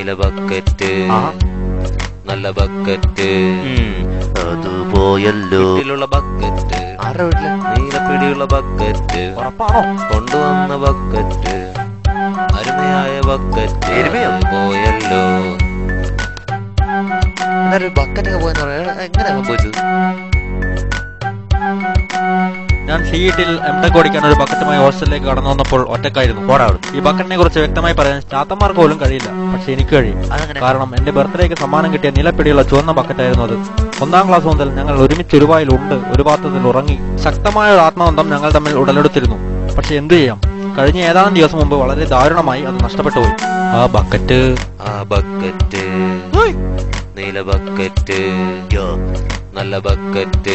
നീല ബക്കറ്റ് നല്ല ബക്കറ്റ് അത് പോയല്ലോ. വീട്ടിലുള്ള ബക്കറ്റ് ആരുടെ വീട്ടില്? നീലപ്പിടിയുള്ള ബക്കറ്റ് കൊണ്ടുവന്ന ബക്കറ്റ് അരുമയായ ബക്കറ്റ് പോയല്ലോ. എന്നൊരു ബക്കറ്റൊക്കെ പോയെന്ന് പറയാ, എങ്ങനെ സംഭവിച്ചത്? ഞാൻ സീറ്റിൽ എംടെക് ഓടിക്കാൻ ഒരു ബക്കറ്റുമായി ഹോസ്റ്റലിലേക്ക് കടന്നു വന്നപ്പോൾ ഒറ്റക്കായിരുന്നു. ഈ ബക്കറ്റിനെ കുറിച്ച് വ്യക്തമായി പറയാൻ ചാത്തന്മാർക്ക് പോലും കഴിയില്ല, പക്ഷെ എനിക്ക് കഴിയും. കാരണം എന്റെ ബർത്ത്ഡേക്ക് സമ്മാനം കിട്ടിയ നിലപ്പിടിയുള്ള ചുവന്ന ബക്കറ്റായിരുന്നു അത്. 1ാം ക്ലാസ് മുതൽ ഞങ്ങൾ ഒരുമിച്ച് ഒരു വായിൽ ഉണ്ട്, ഒരു പാത്രത്തിൽ ഉറങ്ങി. ശക്തമായ ഒരു ആത്മബന്ധം ഞങ്ങൾ തമ്മിൽ ഉടലെടുത്തിരുന്നു. പക്ഷെ എന്തു ചെയ്യാം, കഴിഞ്ഞ ഏതാനും ദിവസം മുമ്പ് വളരെ ദാരുണമായി അത് നഷ്ടപ്പെട്ടു പോയി. ആ ബക്കറ്റ് നീല ബക്കറ്റ് നല്ല ബക്കറ്റ്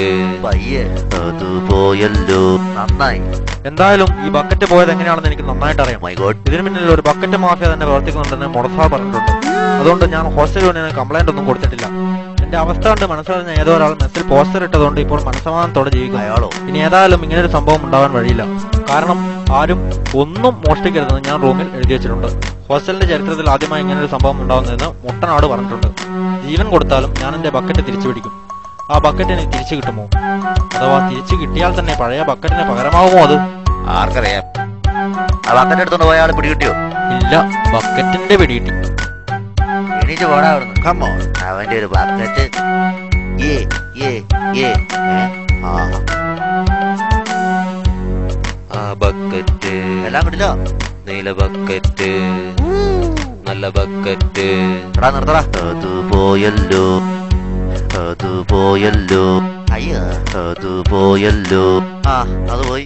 അത് പോയല്ലോ. നന്നായി. എന്തായാലും ഈ ബക്കറ്റ് പോയത് എങ്ങനെയാണെന്ന് എനിക്ക് നന്നായിട്ട് അറിയാം. ഇതിന് പിന്നിൽ ഒരു ബക്കറ്റ് മാഫിയ തന്നെ പ്രവർത്തിക്കുന്നുണ്ടെന്ന് മൊടസാർ പറഞ്ഞിട്ടുണ്ട്. അതുകൊണ്ട് ഞാൻ ഹോസ്റ്റൽ യൂണിയന് കംപ്ലൈന്റ് ഒന്നും കൊടുത്തിട്ടില്ല. എന്റെ അവസ്ഥ കണ്ട് മനസ്സിലറിഞ്ഞ ഏതോ ഒരാൾ മെസ്സിൽ പോസ്റ്റർ ഇട്ടതുകൊണ്ട് ഇപ്പോൾ മനസ്സമാധാനത്തോടെ ജീവിക്കും. ഇനി ഏതായാലും ഇങ്ങനൊരു സംഭവം ഉണ്ടാവാൻ വഴിയില്ല. കാരണം ആരും ഒന്നും മോഷ്ടിക്കരുതെന്ന് ഞാൻ റൂമിൽ എഴുതി വെച്ചിട്ടുണ്ട്. ഹോസ്റ്റലിന്റെ ചരിത്രത്തിൽ ആദ്യമായി ഇങ്ങനൊരു സംഭവം ഉണ്ടാവുന്നതെന്ന് മുട്ടനാട് പറഞ്ഞിട്ടുണ്ട്. ജീവൻ കൊടുത്താലും ഞാൻ എന്റെ ബക്കറ്റ് തിരിച്ചു പിടിക്കും. ആ ബക്കറ്റ് എനിക്ക് തിരിച്ചു കിട്ടുമോ? അഥവാ തിരിച്ചു കിട്ടിയാൽ തന്നെ പഴയ ബക്കറ്റിന് പകരമാവുമോ? അത് ആർക്കറിയാം. ആ ബക്കറ്റ് എടുത്തോണ്ട് പോയ ആള് പിടികിട്ടിയോ? ഇല്ല, ബക്കറ്റിന്റെ പിടികിട്ടി. എണീറ്റ് പോടാ അവിടുന്ന്. കമ്മോ, അവന്റെ ഒരു ബക്കറ്റ്. ആ ബക്കറ്റ് എല്ലാം കിട്ടില്ലോ. നീല ബക്കറ്റ് നല്ല ബക്കറ്റ് എടാ നിർത്തടാ. അത് പോയല്ലോ. അത് പോയല്ലോ. അയ്യോ, അത് പോയല്ലോ. അത് പോയി.